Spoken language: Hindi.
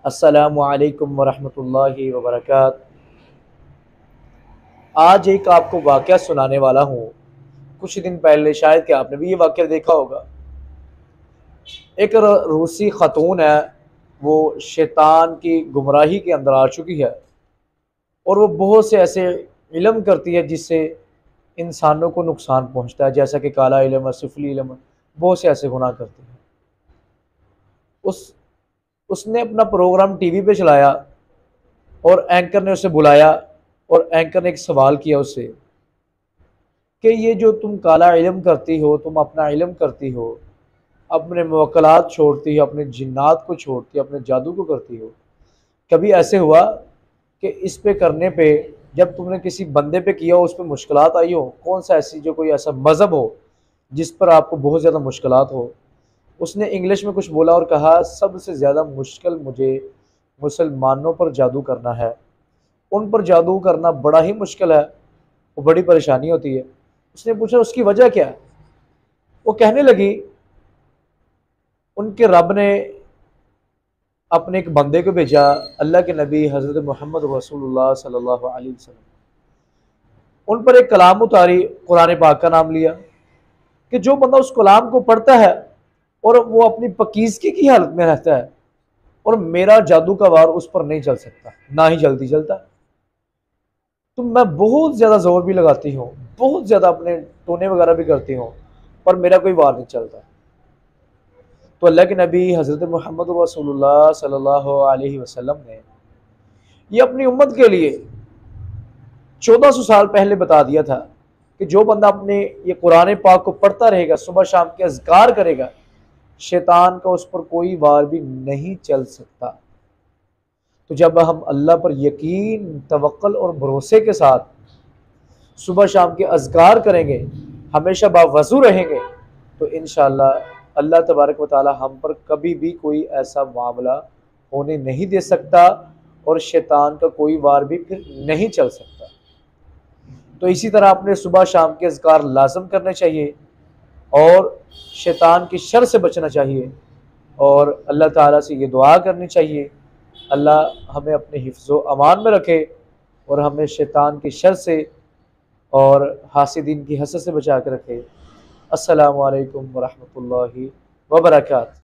अस्सलामु अलैकुम वरहमतुल्लाहि वबरकात। आज एक आपको वाक़या सुनाने वाला हूँ। कुछ दिन पहले शायद कि आपने भी ये वाक़या देखा होगा। एक रूसी ख़तून है, वो शैतान की गुमराही के अंदर आ चुकी है और वो बहुत से ऐसे इल्म करती है जिससे इंसानों को नुकसान पहुँचता है, जैसा कि काला इल्म, सुफली इल्म, बहुत से ऐसे गुनाह करती है। उस उसने अपना प्रोग्राम टीवी पे चलाया और एंकर ने उसे बुलाया और एंकर ने एक सवाल किया उससे कि ये जो तुम काला इल्म करती हो, तुम अपना इल्म करती हो, अपने मुवक्कलात छोड़ती हो, अपने जिन्नात को छोड़ती हो, अपने जादू को करती हो, कभी ऐसे हुआ कि इस पे करने पे जब तुमने किसी बंदे पे किया हो उस पे मुश्किलात आई हो? कौन सा ऐसी जो कोई ऐसा मज़हब हो जिस पर आपको बहुत ज़्यादा मुश्किलात हो? उसने इंग्लिश में कुछ बोला और कहा, सबसे ज़्यादा मुश्किल मुझे मुसलमानों पर जादू करना है। उन पर जादू करना बड़ा ही मुश्किल है, वो बड़ी परेशानी होती है। उसने पूछा उसकी वजह क्या है? वो कहने लगी, उनके रब ने अपने एक बंदे को भेजा, अल्लाह के नबी हज़रत मोहम्मद रसूलुल्लाह सल्लल्लाहु अलैहि वसल्लम। उन पर एक कलाम उतारी, कुरान पाक का नाम लिया कि जो बंदा उस कलाम को पढ़ता है और वो अपनी पकीज़गी की हालत में रहता है, और मेरा जादू का वार उस पर नहीं चल सकता, ना ही जल्दी चलता। तो मैं बहुत ज़्यादा ज़ोर भी लगाती हूँ, बहुत ज़्यादा अपने टोने वगैरह भी करती हूँ, पर मेरा कोई वार नहीं चलता। तो अल्लाह के नबी हज़रत मोहम्मद रसूलुल्लाह सल्लल्लाहु अलैहि वसल्लम ने ये अपनी उम्मत के लिए 1400 साल पहले बता दिया था कि जो बंदा अपने ये कुरान पाक को पढ़ता रहेगा, सुबह शाम के अज़कार करेगा, शैतान का उस पर कोई वार भी नहीं चल सकता। तो जब हम अल्लाह पर यकीन, तवक्ल और भरोसे के साथ सुबह शाम के अज़कार करेंगे, हमेशा बावज़ू रहेंगे, तो इंशाअल्लाह अल्लाह तबारक व तआला हम पर कभी भी कोई ऐसा मामला होने नहीं दे सकता और शैतान का कोई वार भी फिर नहीं चल सकता। तो इसी तरह अपने सुबह शाम के अज़कार लाज़िम करने चाहिए और शैतान की शर से बचना चाहिए और अल्लाह ताला से ये दुआ करनी चाहिए, अल्लाह हमें अपने हिफ्ज़ व अमान में रखे और हमें शैतान की शर से और हासिदीन की हसद से बचा के रखे। अस्सलामु अलैकुम वरहमतुल्लाहि वबरकातुहू।